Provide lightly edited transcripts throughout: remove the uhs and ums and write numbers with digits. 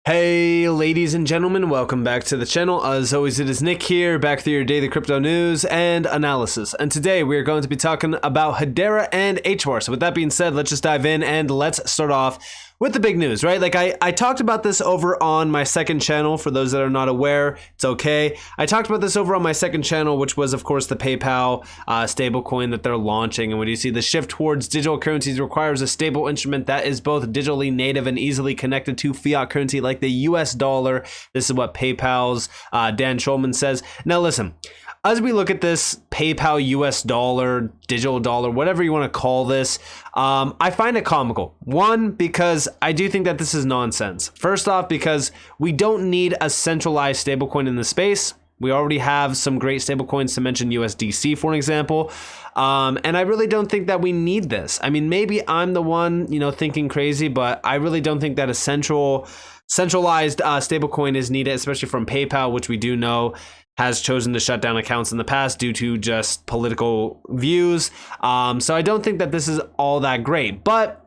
Hey ladies and gentlemen, welcome back to the channel. As always, it is Nick here, back through your daily crypto news and analysis. And today we are going to be talking about Hedera and Hbar. So with that being said, let's just dive in and let's start off with the big news, right? Like I talked about this over on my second channel. For those that are not aware, it's okay. I talked about this over on my second channel, which was of course the PayPal stablecoin that they're launching. And when you see the shift towards digital currencies requires a stable instrument that is both digitally native and easily connected to fiat currency like the US dollar. This is what PayPal's Dan Schulman says. Now listen, as we look at this PayPal US dollar, digital dollar, whatever you want to call this, I find it comical. One, because I do think that this is nonsense. First off, because we don't need a centralized stablecoin in the space. We already have some great stablecoins, to mention USDC, for an example. And I really don't think that we need this. I mean, maybe I'm the one, thinking crazy, but I really don't think that a centralized stablecoin is needed, especially from PayPal, which we do know has chosen to shut down accounts in the past due to just political views. So I don't think that this is all that great. But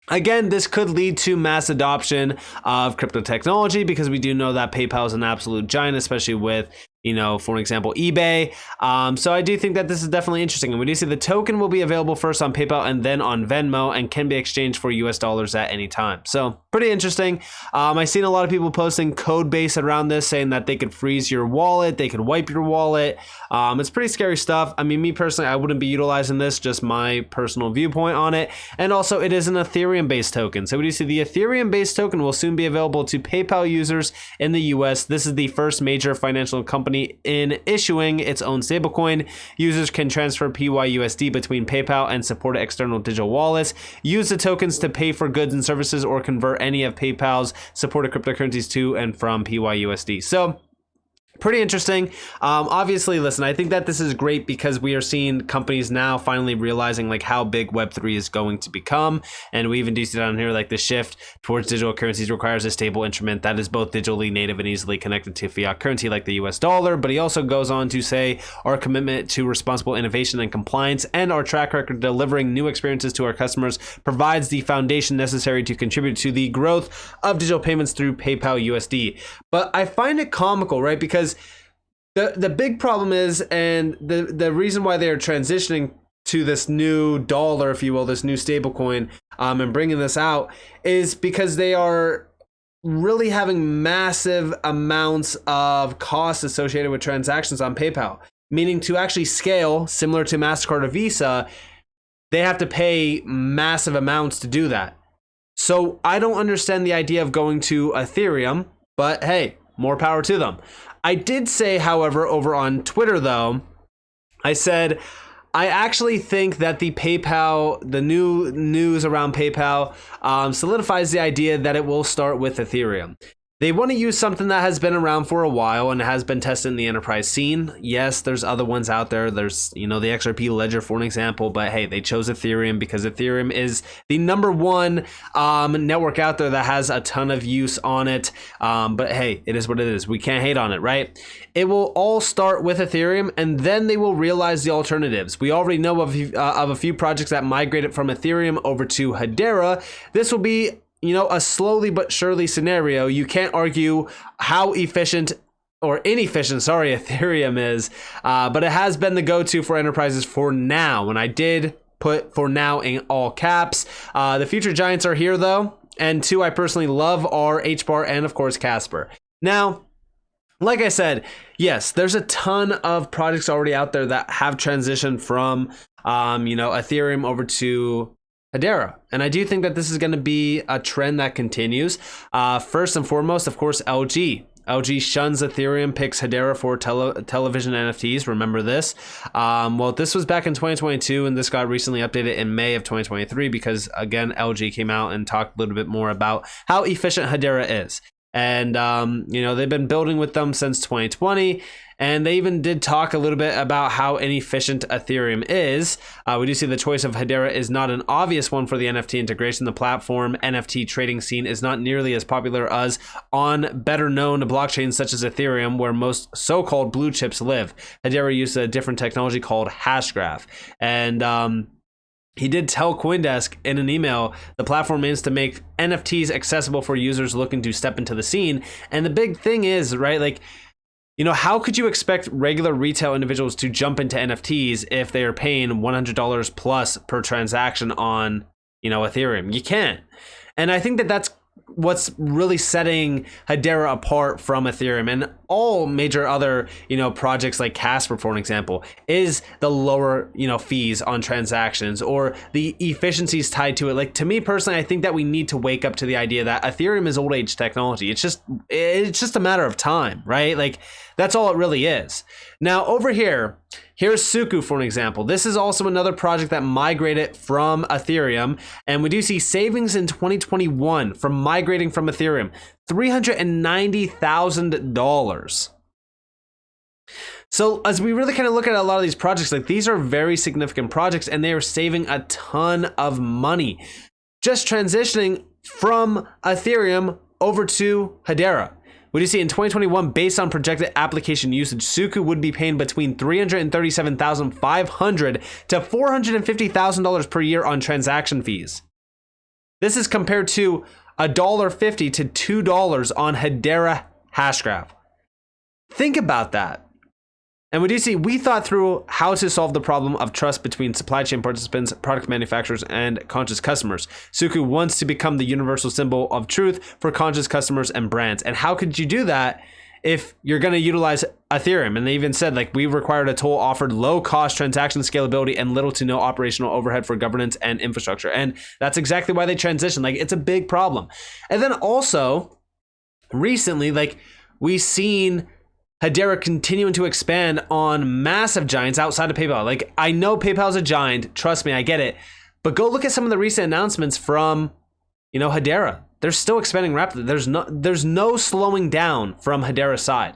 again, this could lead to mass adoption of crypto technology because we do know that PayPal is an absolute giant, especially with, for example, eBay. So I do think that this is definitely interesting. And we do see the token will be available first on PayPal and then on Venmo and can be exchanged for US dollars at any time. So pretty interesting. I've seen a lot of people posting code base around this saying that they could freeze your wallet, they could wipe your wallet. It's pretty scary stuff. I mean, me personally, I wouldn't be utilizing this, just my personal viewpoint on it. And also it is an Ethereum based token. So we do see the Ethereum based token will soon be available to PayPal users in the US. This is the first major financial company in issuing its own stablecoin. Users can transfer PYUSD between PayPal and supported external digital wallets, use the tokens to pay for goods and services, or convert any of PayPal's supported cryptocurrencies to and from PYUSD. So pretty interesting. Obviously, listen, I think that this is great because we are seeing companies now finally realizing like how big Web3 is going to become. And we even do see down here like the shift towards digital currencies requires a stable instrument that is both digitally native and easily connected to fiat currency like the US dollar. But he also goes on to say our commitment to responsible innovation and compliance and our track record delivering new experiences to our customers provides the foundation necessary to contribute to the growth of digital payments through PayPal USD. But I find it comical, right? Because the big problem is, and the reason why they are transitioning to this new dollar, if you will, this new stablecoin, and bringing this out is because they are really having massive amounts of costs associated with transactions on PayPal, meaning to actually scale similar to MasterCard or Visa, they have to pay massive amounts to do that. So I don't understand the idea of going to Ethereum, but hey, more power to them. I did say, however, over on Twitter, though, I said, I actually think that the new news around PayPal solidifies the idea that it will start with Ethereum. They want to use something that has been around for a while and has been tested in the enterprise scene. Yes, there's other ones out there. There's, the XRP Ledger, for an example. But hey, they chose Ethereum because Ethereum is the number one network out there that has a ton of use on it. But hey, it is what it is. We can't hate on it, right? It will all start with Ethereum, and then they will realize the alternatives. We already know of a few projects that migrated from Ethereum over to Hedera. This will be a slowly but surely scenario. You can't argue how efficient or inefficient, Ethereum is, but it has been the go-to for enterprises for now. And I did put for now in all caps. The future giants are here though. And two I personally love are Hbar and of course Casper. Now, like I said, yes, there's a ton of projects already out there that have transitioned from, Ethereum over to Hedera. And I do think that this is going to be a trend that continues. First and foremost, of course, LG. LG shuns Ethereum, picks Hedera for television NFTs. Remember this? Well, this was back in 2022, and this got recently updated in May of 2023 because, again, LG came out and talked a little bit more about how efficient Hedera is. And, they've been building with them since 2020. And they even did talk a little bit about how inefficient Ethereum is. We do see the choice of Hedera is not an obvious one for the NFT integration. The platform NFT trading scene is not nearly as popular as on better known blockchains such as Ethereum, where most so-called blue chips live. Hedera uses a different technology called Hashgraph. And he did tell CoinDesk in an email, the platform aims to make NFTs accessible for users looking to step into the scene. And the big thing is, right, like, how could you expect regular retail individuals to jump into NFTs if they are paying $100 plus per transaction on, Ethereum? You can't. And I think that that's what's really setting Hedera apart from Ethereum and all major other, projects like Casper, for an example, is the lower, fees on transactions or the efficiencies tied to it. Like, to me personally, I think that we need to wake up to the idea that Ethereum is old age technology. It's just a matter of time, right? Like, that's all it really is. Now, over here's Suku, for an example. This is also another project that migrated from Ethereum, and we do see savings in 2021 from migrating from Ethereum, $390,000. So as we really kind of look at a lot of these projects, like, these are very significant projects, and they are saving a ton of money just transitioning from Ethereum over to Hedera. What do you see in 2021, based on projected application usage, Suku would be paying between $337,500 to $450,000 per year on transaction fees. This is compared to $1.50 to $2 on Hedera Hashgraph. Think about that. And what do you see? We thought through how to solve the problem of trust between supply chain participants, product manufacturers, and conscious customers. Suku wants to become the universal symbol of truth for conscious customers and brands. And how could you do that if you're going to utilize Ethereum? And they even said, like, we required a tool offered low cost transaction scalability and little to no operational overhead for governance and infrastructure. And that's exactly why they transitioned. Like, it's a big problem. And then also recently, like, we've seen Hedera continuing to expand on massive giants outside of PayPal. Like, I know PayPal's a giant, trust me, I get it. But go look at some of the recent announcements from, Hedera. They're still expanding rapidly. There's no slowing down from Hedera's side.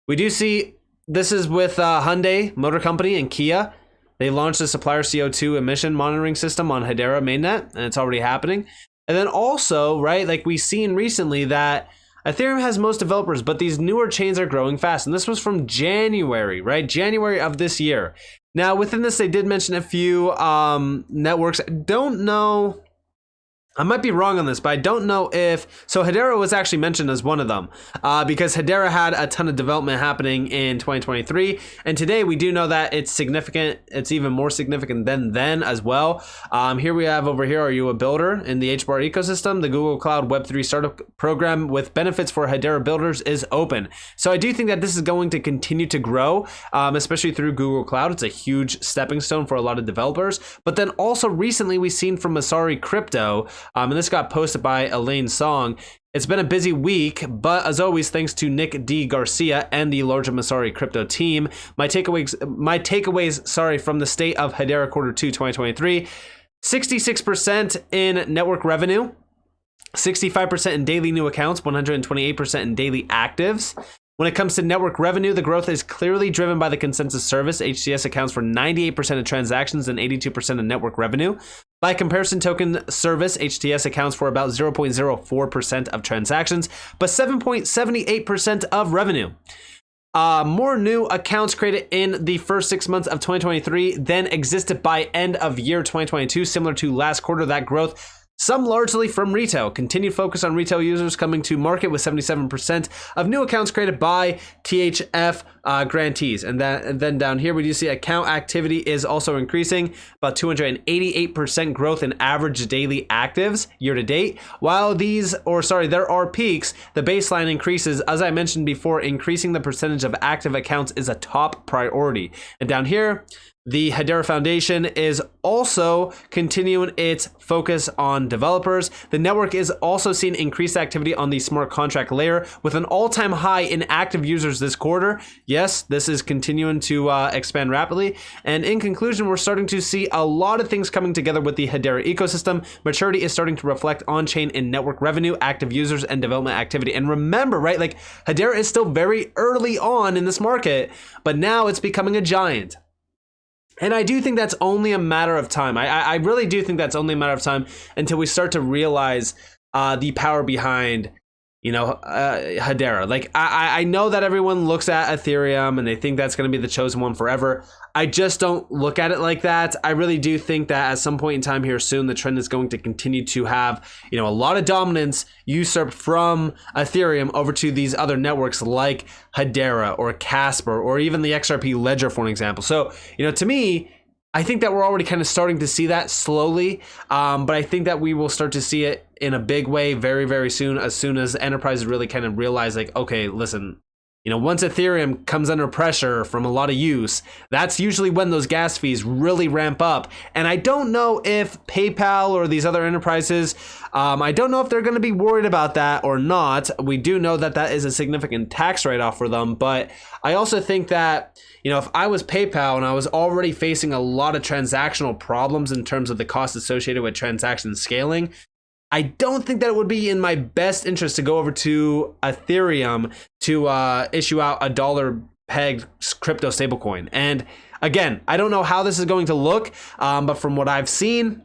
We do see this is with Hyundai Motor Company and Kia. They launched a supplier CO2 emission monitoring system on Hedera mainnet, and it's already happening. And then also, right, like, we've seen recently that Ethereum has most developers, but these newer chains are growing fast. And this was from January, right? January of this year. Now, within this, they did mention a few networks. I don't know. I might be wrong on this, but I don't know if... So Hedera was actually mentioned as one of them because Hedera had a ton of development happening in 2023. And today we do know that it's significant. It's even more significant than then as well. Here we have over here, are you a builder in the Hbar ecosystem? The Google Cloud Web3 startup program with benefits for Hedera builders is open. So I do think that this is going to continue to grow, especially through Google Cloud. It's a huge stepping stone for a lot of developers. But then also recently we've seen from Masari Crypto, and this got posted by Elaine Song. It's been a busy week, but as always, thanks to Nick D. Garcia and the larger Masari Crypto team. My takeaways, from the state of Hedera Quarter 2 2023, 66% in network revenue, 65% in daily new accounts, 128% in daily actives. When it comes to network revenue, the growth is clearly driven by the consensus service. HCS accounts for 98% of transactions and 82% of network revenue. By comparison, token service, HTS accounts for about 0.04% of transactions, but 7.78% of revenue. More new accounts created in the first 6 months of 2023 than existed by end of year 2022, similar to last quarter. That growth, some largely from retail. Continued focus on retail users coming to market with 77% of new accounts created by THF grantees. And then down here, we do see account activity is also increasing, about 288% growth in average daily actives year to date. While there are peaks, the baseline increases. As I mentioned before, increasing the percentage of active accounts is a top priority. And down here, the Hedera Foundation is also continuing its focus on developers. The network is also seeing increased activity on the smart contract layer with an all-time high in active users this quarter. Yes, this is continuing to expand rapidly. And in conclusion, we're starting to see a lot of things coming together with the Hedera ecosystem. Maturity is starting to reflect on-chain in network revenue, active users, and development activity. And remember, right, like, Hedera is still very early on in this market, but now it's becoming a giant. And I do think that's only a matter of time. I really do think that's only a matter of time until we start to realize the power behind Hedera. Like I know that everyone looks at Ethereum and they think that's going to be the chosen one forever. I just don't look at it like that. I really do think that at some point in time here soon, the trend is going to continue to have, a lot of dominance usurped from Ethereum over to these other networks like Hedera or Casper or even the XRP Ledger, for an example. So, to me, I think that we're already kind of starting to see that slowly, but I think that we will start to see it in a big way very, very soon as enterprises really kind of realize, like, okay, listen, once Ethereum comes under pressure from a lot of use, that's usually when those gas fees really ramp up. And I don't know if PayPal or these other enterprises, I don't know if they're going to be worried about that or not. We do know that that is a significant tax write-off for them. But I also think that, if I was PayPal and I was already facing a lot of transactional problems in terms of the cost associated with transaction scaling, I don't think that it would be in my best interest to go over to Ethereum to issue out a dollar pegged crypto stablecoin. And again, I don't know how this is going to look, but from what I've seen,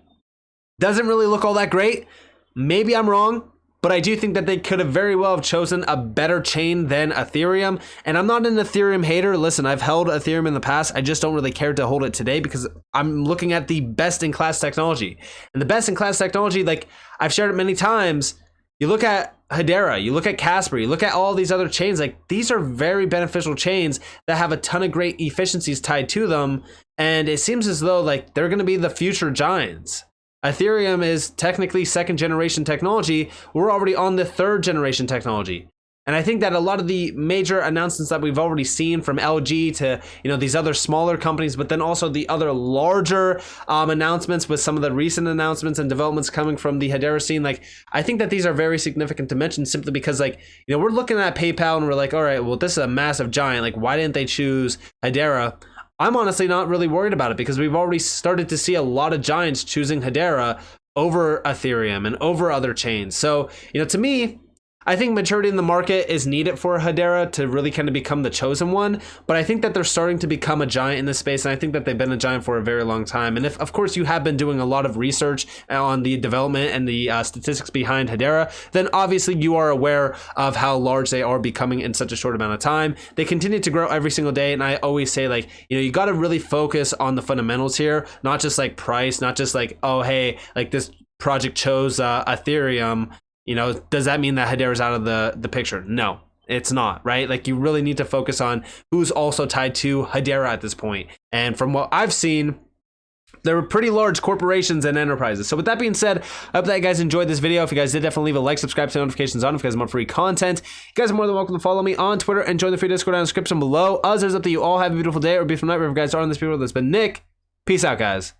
doesn't really look all that great. Maybe I'm wrong, but I do think that they could have very well have chosen a better chain than Ethereum. And I'm not an Ethereum hater. Listen, I've held Ethereum in the past. I just don't really care to hold it today because I'm looking at the best in class technology. And the best in class technology, like I've shared it many times, you look at Hedera, you look at Casper, you look at all these other chains, like these are very beneficial chains that have a ton of great efficiencies tied to them. And it seems as though like they're going to be the future giants. Ethereum is technically second generation technology. We're already on the third generation technology. And I think that a lot of the major announcements that we've already seen from LG to, these other smaller companies, but then also the other larger announcements with some of the recent announcements and developments coming from the Hedera scene, like I think that these are very significant to mention simply because like, we're looking at PayPal and we're like, all right, well, this is a massive giant. Like, why didn't they choose Hedera? I'm honestly not really worried about it because we've already started to see a lot of giants choosing Hedera over Ethereum and over other chains. So, to me, I think maturity in the market is needed for Hedera to really kind of become the chosen one, but I think that they're starting to become a giant in this space, and I think that they've been a giant for a very long time. And if, of course, you have been doing a lot of research on the development and the statistics behind Hedera, then obviously you are aware of how large they are becoming in such a short amount of time. They continue to grow every single day, and I always say, like, you got to really focus on the fundamentals here, not just like price, not just like, oh, hey, like this project chose Ethereum. Does that mean that Hedera's out of the picture? No, it's not, right? Like you really need to focus on who's also tied to Hedera at this point. And from what I've seen, they're pretty large corporations and enterprises. So with that being said, I hope that you guys enjoyed this video. If you guys did, definitely leave a like, subscribe, turn notifications on if you guys want free content. You guys are more than welcome to follow me on Twitter and join the free Discord down in the description below. Others, up to you all have a beautiful day or a beautiful night wherever you guys are in this video. That's been Nick. Peace out, guys.